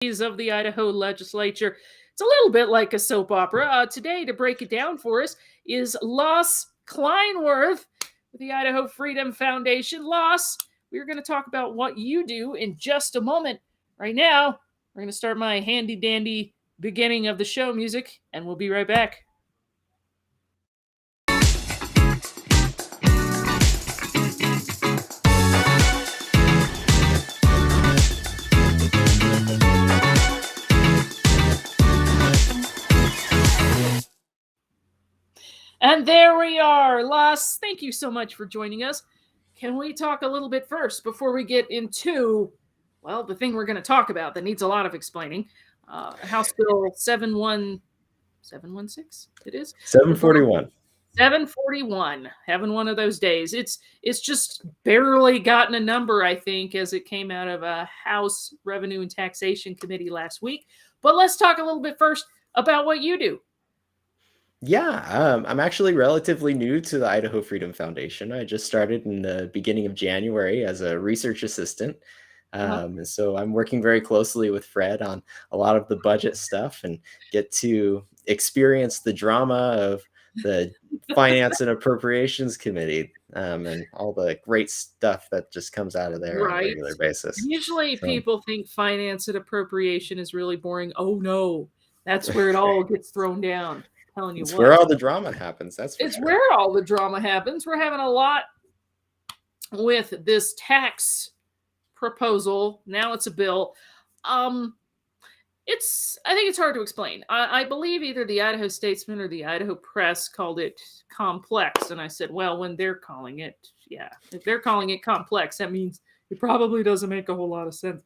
of the Idaho legislature. It's a little bit like a soap opera. Today, to break it down for us, is Loss Kleinworth with the Idaho Freedom Foundation. Loss, we're going to talk about what you do in just a moment. Right now, we're going to start my handy dandy beginning of the show music, and we'll be right back. And there we are. Loss, thank you so much for joining us. Can we talk a little bit first before we get into, well, the thing we're going to talk about that needs a lot of explaining? House Bill 716, it is? 741. 741, having one of those days. It's just barely gotten a number, I think, as it came out of a House Revenue and Taxation Committee last week. But let's talk a little bit first about what you do. Yeah, I'm actually relatively new to the Idaho Freedom Foundation. I just started in the beginning of January as a research assistant. And so I'm working very closely with Fred on a lot of the budget stuff and get to experience the drama of the Finance and Appropriations Committee and all the great stuff that just comes out of there on a regular basis. Usually people think finance and appropriation is really boring. Oh, no, that's where it all gets thrown down. It's where all the drama happens. Where all the drama happens. We're having a lot with this tax proposal. Now it's a bill. I think it's hard to explain. I believe either the Idaho Statesman or the Idaho Press called it complex. And I said, well, when they're calling it, if they're calling it complex, that means it probably doesn't make a whole lot of sense.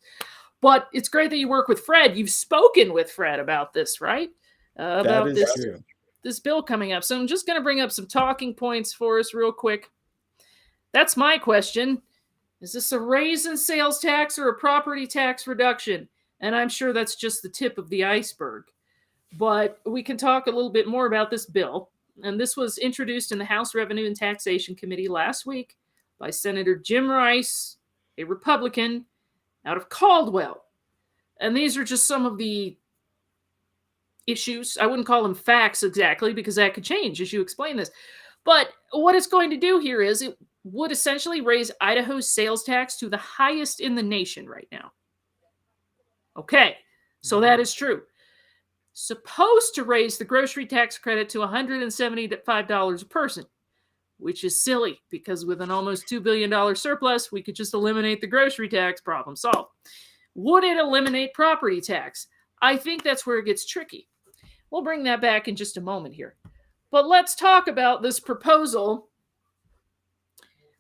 But it's great that you work with Fred. You've spoken with Fred about this, right? About this bill coming up. So I'm just going to bring up some talking points for us real quick. That's my question. Is this a raise in sales tax or a property tax reduction? And I'm sure that's just the tip of the iceberg. But we can talk a little bit more about this bill. And this was introduced in the House Revenue and Taxation Committee last week by Senator Jim Rice, a Republican out of Caldwell. And these are just some of the issues. I wouldn't call them facts exactly because that could change as you explain this. But what it's going to do here is it would essentially raise Idaho's sales tax to the highest in the nation right now. Okay, so that is true. Supposed to raise the grocery tax credit to $175 a person, which is silly because with an almost $2 billion surplus, we could just eliminate the grocery tax, problem solved. Would it eliminate property tax? I think that's where it gets tricky. We'll bring that back in just a moment here. But let's talk about this proposal.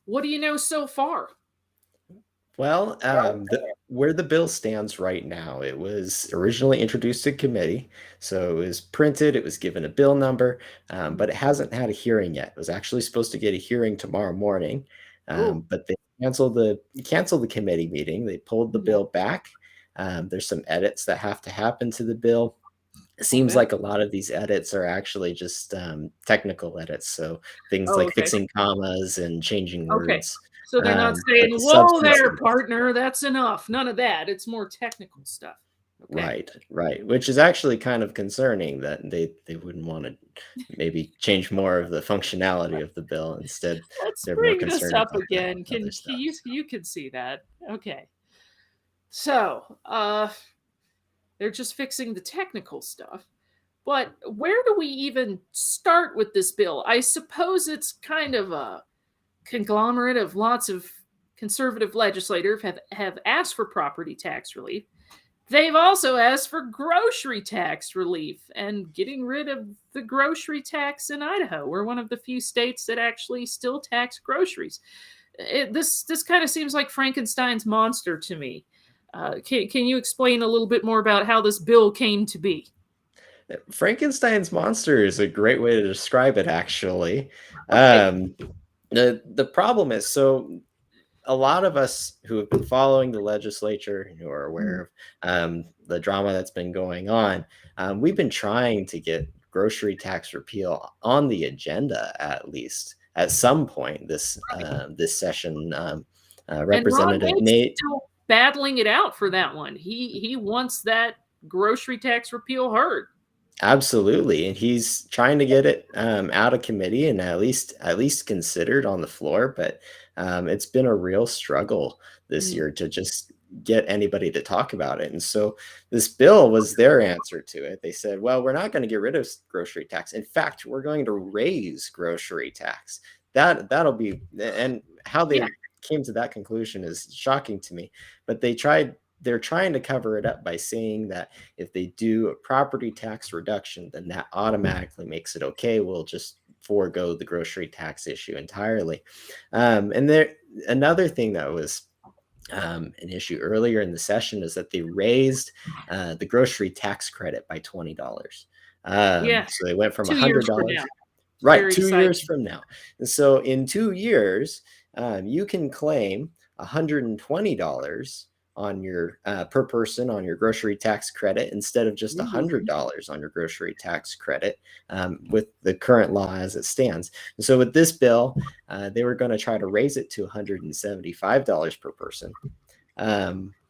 What do you know so far? Well, where the bill stands right now, it was originally introduced to committee. So it was printed, it was given a bill number, but it hasn't had a hearing yet. It was actually supposed to get a hearing tomorrow morning, but they canceled the committee meeting. They pulled the bill back. There's some edits that have to happen to the bill. It seems like a lot of these edits are actually just technical edits. So things like fixing commas and changing words. So they're not saying, whoa there, partner, that's enough. None of that. It's more technical stuff. Okay. Right. Which is actually kind of concerning that they wouldn't want to maybe change more of the functionality of the bill. Instead, they're more concerned this up again. You can see that. Okay. So, they're just fixing the technical stuff. But where do we even start with this bill? I suppose it's kind of a conglomerate of lots of conservative legislators have asked for property tax relief. They've also asked for grocery tax relief and getting rid of the grocery tax in Idaho. We're one of the few states that actually still tax groceries. This kind of seems like Frankenstein's monster to me. Can you explain a little bit more about how this bill came to be? Frankenstein's monster is a great way to describe it, actually. The problem is, so a lot of us who have been following the legislature, who are aware of the drama that's been going on, we've been trying to get grocery tax repeal on the agenda at least at some point this session. Representative Nate battling it out for that one. He wants that grocery tax repeal heard. Absolutely, and he's trying to get it out of committee and at least considered on the floor. But it's been a real struggle this year to just get anybody to talk about it. And so this bill was their answer to it. They said, well, we're not going to get rid of grocery tax. In fact, we're going to raise grocery tax. That'll be, and how they came to that conclusion is shocking to me. But they're trying to cover it up by saying that if they do a property tax reduction, then that automatically makes it okay. We'll just forego the grocery tax issue entirely. And another thing that was an issue earlier in the session is that they raised the grocery tax credit by $20. So they went from $100. Right, 2 years from now. And so in 2 years, you can claim $120 on your per person on your grocery tax credit instead of just $100 on your grocery tax credit with the current law as it stands. And so with this bill, they were going to try to raise it to $175 per person.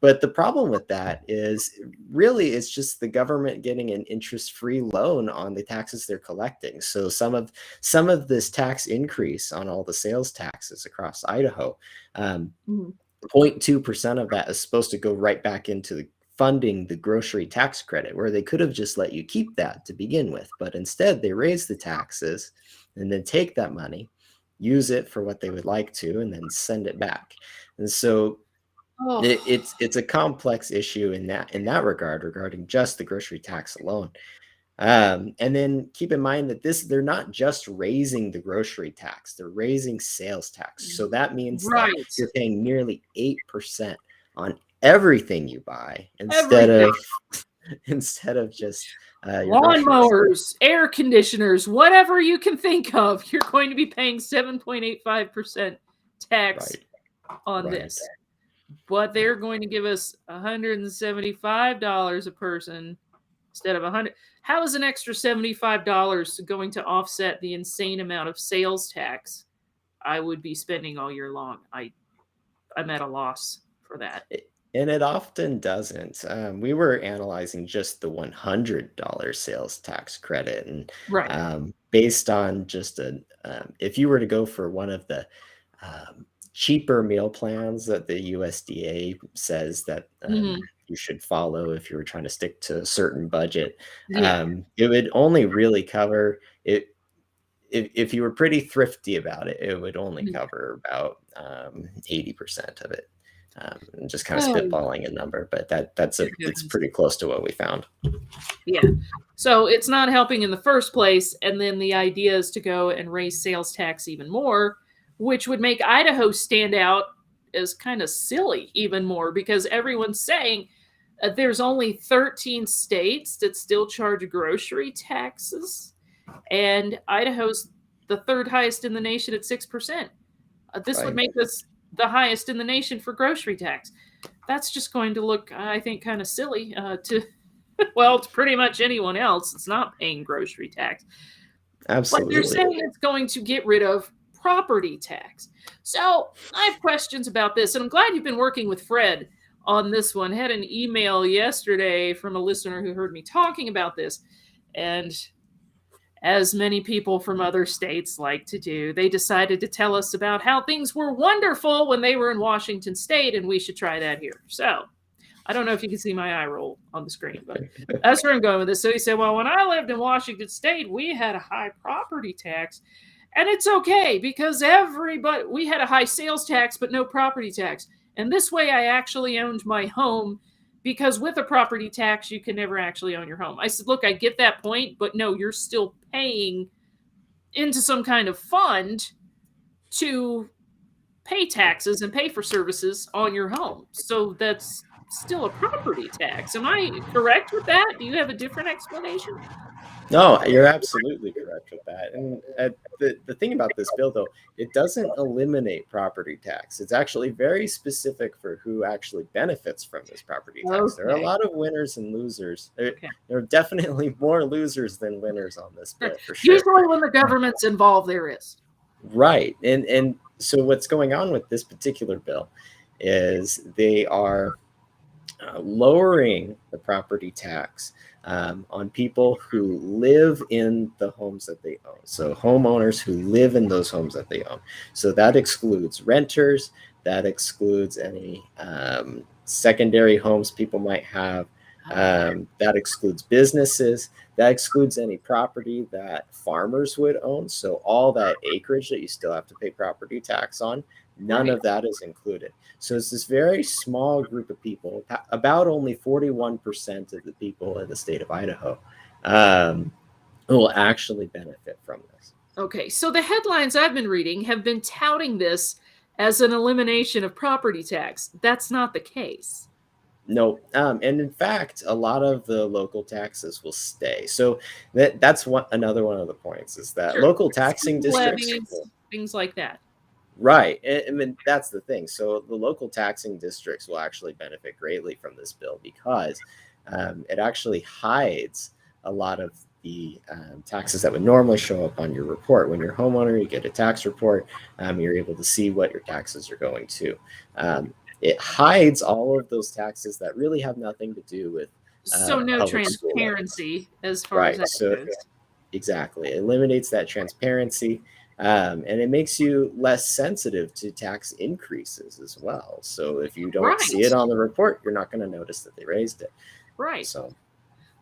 But the problem with that is really it's just the government getting an interest-free loan on the taxes they're collecting. So some of this tax increase on all the sales taxes across Idaho, 0.2% of that is supposed to go right back into funding the grocery tax credit, where they could have just let you keep that to begin with. But instead, they raise the taxes and then take that money, use it for what they would like to, and then send it back. And so it's a complex issue in that regard, regarding just the grocery tax alone. And then keep in mind that they're not just raising the grocery tax, they're raising sales tax. So that means that you're paying nearly 8% on everything you buy instead of just lawnmowers, air conditioners, whatever you can think of. You're going to be paying 7.85% tax on this. But they're going to give us $175 a person instead of $100. How is an extra $75 going to offset the insane amount of sales tax I would be spending all year long? I'm at a loss for that. And it often doesn't. We were analyzing just the $100 sales tax credit, and based on just if you were to go for one of the cheaper meal plans that the USDA says that you should follow if you were trying to stick to a certain budget, it would only really cover it. If you were pretty thrifty about it, it would only cover about 80% of it. Just kind of spitballing a number, but it's pretty close to what we found. Yeah. So it's not helping in the first place. And then the idea is to go and raise sales tax even more, which would make Idaho stand out as kind of silly even more, because everyone's saying there's only 13 states that still charge grocery taxes, and Idaho's the third highest in the nation at 6%. This would make us the highest in the nation for grocery tax. That's just going to look, I think, kind of silly to pretty much anyone else that's not paying grocery tax. Absolutely. But they're saying it's going to get rid of property tax. So I have questions about this, and I'm glad you've been working with Fred on this one. I had an email yesterday from a listener who heard me talking about this, and as many people from other states like to do, they decided to tell us about how things were wonderful when they were in Washington State, and we should try that here. So I don't know if you can see my eye roll on the screen, but that's where I'm going with this. So he said, well, when I lived in Washington State, we had a high property tax. And it's okay because we had a high sales tax, but no property tax. And this way I actually owned my home, because with a property tax, you can never actually own your home. I said, look, I get that point, but no, you're still paying into some kind of fund to pay taxes and pay for services on your home. So that's still a property tax. Am I correct with that? Do you have a different explanation? No, you're absolutely correct with that. And the thing about this bill, though, it doesn't eliminate property tax. It's actually very specific for who actually benefits from this property tax. There are a lot of winners and losers. There are definitely more losers than winners on this bill, for sure. Usually when the government's involved, there is. Right. And so what's going on with this particular bill is they are lowering the property tax on people who live in the homes that they own. So homeowners who live in those homes that they own. So that excludes renters, that excludes any secondary homes people might have. That excludes businesses. That excludes any property that farmers would own. So all that acreage that you still have to pay property tax on, none Right. of that is included. So it's this very small group of people, about only 41% of the people in the state of Idaho, who will actually benefit from this. Okay, so the headlines I've been reading have been touting this as an elimination of property tax. That's not the case. No, and in fact, a lot of the local taxes will stay. So that's another one of the points is that Sure. local taxing School districts levies, things like that. right. I mean, that's the thing. So the local taxing districts will actually benefit greatly from this bill because it actually hides a lot of the taxes that would normally show up on your report. When you're a homeowner, you get a tax report. You're able to see what your taxes are going to. It hides all of those taxes that really have nothing to do with So no public school levies. transparency as far as Right. that So goes. exactly. It eliminates that transparency. And it makes you less sensitive to tax increases as well. So if you don't see Right. it on the report, you're not going to notice that they raised it. Right. So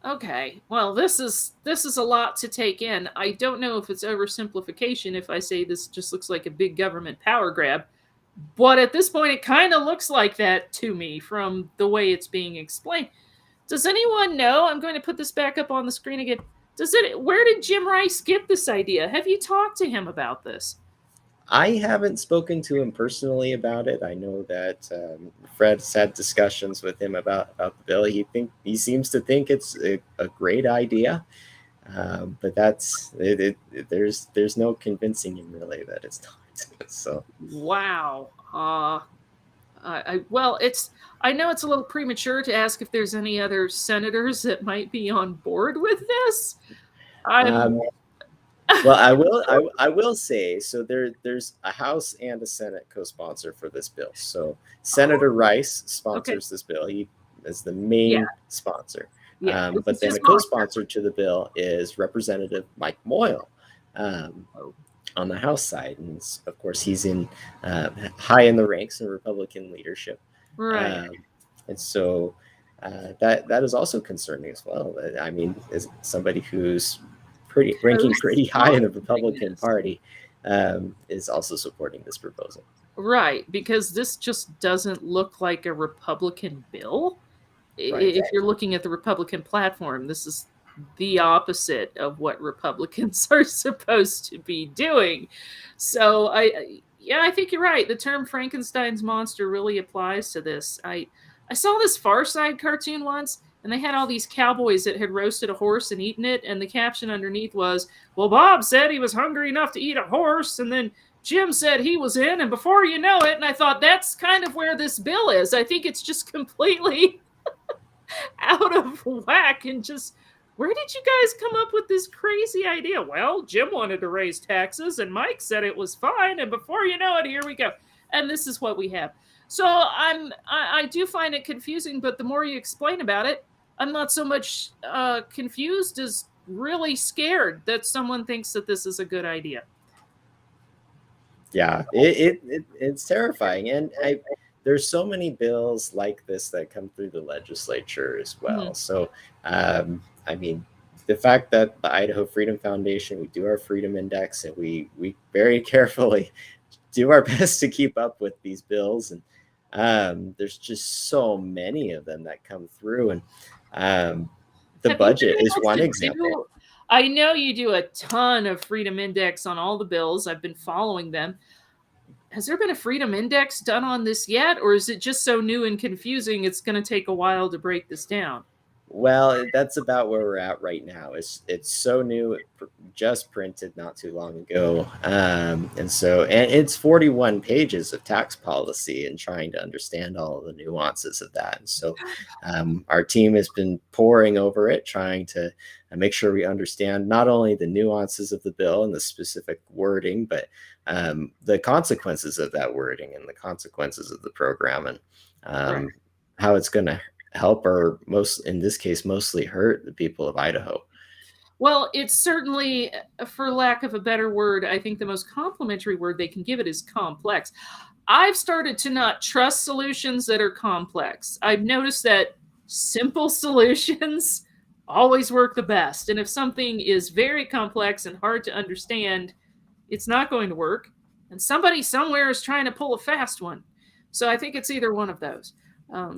Okay. Well, this is a lot to take in. I don't know if it's oversimplification if I say this just looks like a big government power grab, but at this point it kind of looks like that to me from the way it's being explained. Does anyone know? I'm going to put this back up on the screen again. Where did Jim Rice get this idea? Have you talked to him about this? I haven't spoken to him personally about it. I know that Fred's had discussions with him about the bill. He seems to think it's a great idea, but that's there's no convincing him really that it's not. So Wow. Well, I know it's a little premature to ask if there's any other senators that might be on board with this. I'm well, I will say so. There's a House and a Senate co-sponsor for this bill. So Senator Rice sponsors this bill. He is the main sponsor. Yeah, But then a co-sponsor to the bill is Representative Mike Moyle on the House side, and of course he's in high in the ranks in Republican leadership. right. And so that is also concerning as well. I mean, as somebody who's ranking pretty high in the Republican Party, is also supporting this proposal. Right, because this just doesn't look like a Republican bill. Right. If you're looking at the Republican platform, this is the opposite of what Republicans are supposed to be doing. So I think you're right. The term Frankenstein's monster really applies to this. I saw this Far Side cartoon once, and they had all these cowboys that had roasted a horse and eaten it, and the caption underneath was, "Well, Bob said he was hungry enough to eat a horse, and then Jim said he was in, and before you know it," and I thought that's kind of where this bill is. I think it's just completely out of whack and just where did you guys come up with this crazy idea? Well, Jim wanted to raise taxes and Mike said it was fine, and before you know it, here we go. And this is what we have. So I do find it confusing, but the more you explain about it, I'm not so much confused as really scared that someone thinks that this is a good idea. Yeah, it's terrifying, and there's so many bills like this that come through the legislature as well. Mm-hmm. So, I mean, the fact that the Idaho Freedom Foundation, we do our Freedom Index, and we very carefully do our best to keep up with these bills, and there's just so many of them that come through, and the budget is one example. I know you do a ton of Freedom Index on all the bills. I've been following them. Has there been a Freedom Index done on this yet? Or is it just so new and confusing it's going to take a while to break this down? Well, that's about where we're at right now. It's so new, just printed not too long ago, and it's 41 pages of tax policy and trying to understand all of the nuances of that. And so, our team has been poring over it, trying to make sure we understand not only the nuances of the bill and the specific wording, but the consequences of that wording and the consequences of the program, and Right. how it's going to help, or most in this case mostly hurt, the people of Idaho. Well, it's certainly, for lack of a better word, I think the most complimentary word they can give it is complex. I've started to not trust solutions that are complex. I've noticed that simple solutions always work the best. And if something is very complex and hard to understand, it's not going to work. And somebody somewhere is trying to pull a fast one. So I think it's either one of those.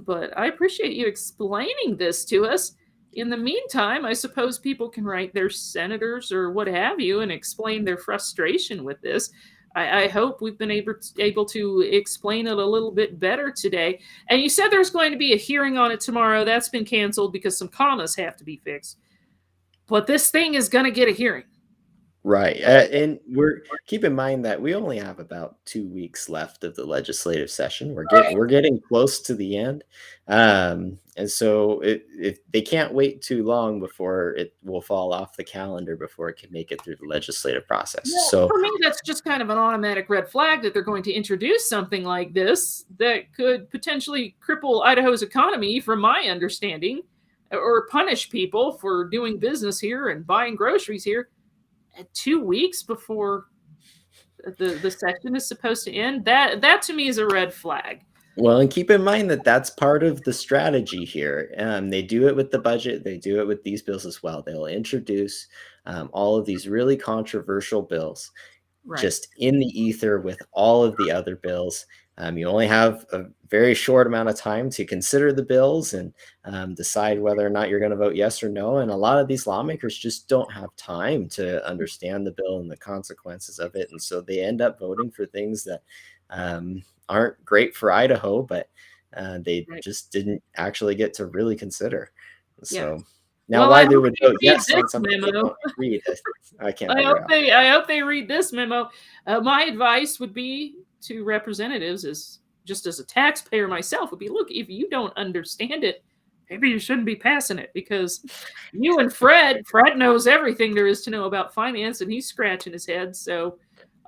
But I appreciate you explaining this to us. In the meantime, I suppose people can write their senators or what have you and explain their frustration with this. I hope we've been able to explain it a little bit better today. And you said there's going to be a hearing on it tomorrow. That's been canceled because some commas have to be fixed. But this thing is going to get a hearing. Right. And we're keep in mind that we only have about 2 weeks left of the legislative session. We're getting close to the end. And so they can't wait too long before it will fall off the calendar before it can make it through the legislative process. Well, So for me, that's just kind of an automatic red flag that they're going to introduce something like this that could potentially cripple Idaho's economy, from my understanding, or punish people for doing business here and buying groceries here at 2 weeks before the session is supposed to end. That to me is a red flag. well, and keep in mind that that's part of the strategy here. They do it with the budget. They do it with these bills as well. They'll introduce all of these really controversial bills Right. just in the ether with all of the other bills. You only have a very short amount of time to consider the bills and decide whether or not you're going to vote yes or no. And a lot of these lawmakers just don't have time to understand the bill and the consequences of it. And so they end up voting for things that aren't great for Idaho, but they Right. just didn't actually get to really consider. Yeah. So now Well, why I they hope would they vote read yes on this something they memo. don't read, I can't figure out. I hope they read this memo. My advice would be to representatives, as just as a taxpayer myself, would be: look, if you don't understand it, maybe you shouldn't be passing it, because you and Fred knows everything there is to know about finance, and he's scratching his head. So,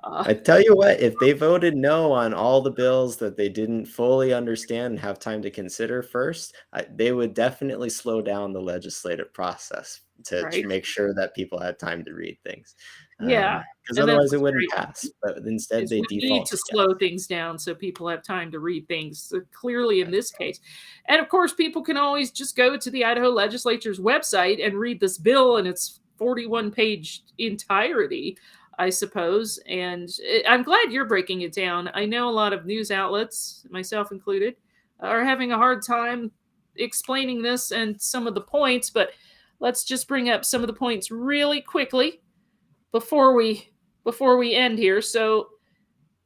I tell you what, if they voted no on all the bills that they didn't fully understand and have time to consider first, they would definitely slow down the legislative process to right, make sure that people had time to read things. yeah, Because and that's otherwise it wouldn't great. pass. But instead, Is they we need default to to yes. slow things down so people have time to read things, clearly in this case. And of course, people can always just go to the Idaho legislature's website and read this bill in its 41-page entirety, I suppose. And I'm glad you're breaking it down. I know a lot of news outlets, myself included, are having a hard time explaining this and some of the points, but let's just bring up some of the points really quickly before we end here. So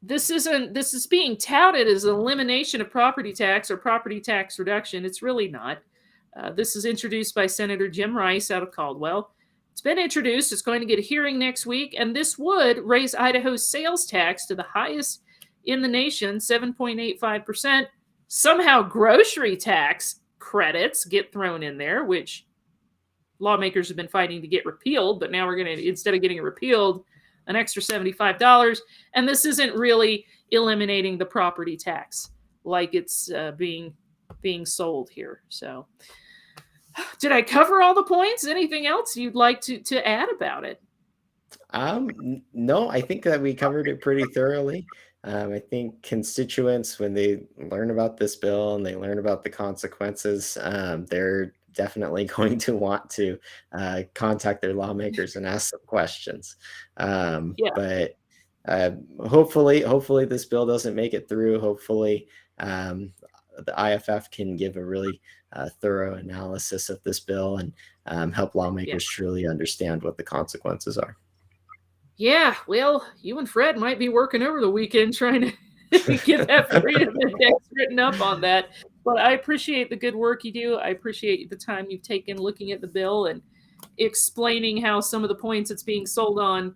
this is being touted as an elimination of property tax or property tax reduction. It's really not. This is introduced by Senator Jim Rice out of Caldwell. It's been introduced. It's going to get a hearing next week, and this would raise Idaho's sales tax to the highest in the nation, 7.85%. Somehow grocery tax credits get thrown in there, which lawmakers have been fighting to get repealed, but now we're going to, instead of getting it repealed, an extra $75. And this isn't really eliminating the property tax like it's being sold here. So, did I cover all the points? Anything else you'd like to add about it? No, I think that we covered it pretty thoroughly. I think constituents, when they learn about this bill and they learn about the consequences, they're definitely going to want to contact their lawmakers and ask some questions. Yeah. But hopefully this bill doesn't make it through. Hopefully the IFF can give a really thorough analysis of this bill and help lawmakers truly understand what the consequences are. Yeah, well, you and Fred might be working over the weekend trying to get that freedom index written up on that. But I appreciate the good work you do. I appreciate the time you've taken looking at the bill and explaining how some of the points it's being sold on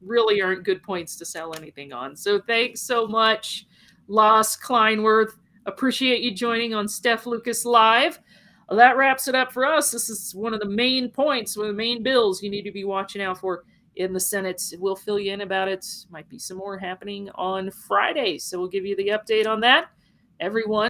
really aren't good points to sell anything on. So thanks so much, Loss Kleinworth. Appreciate you joining on Steph Lucas Live. Well, that wraps it up for us. This is one of the main points, one of the main bills you need to be watching out for in the Senate. We'll fill you in about it. Might be some more happening on Friday. So we'll give you the update on that. Everyone,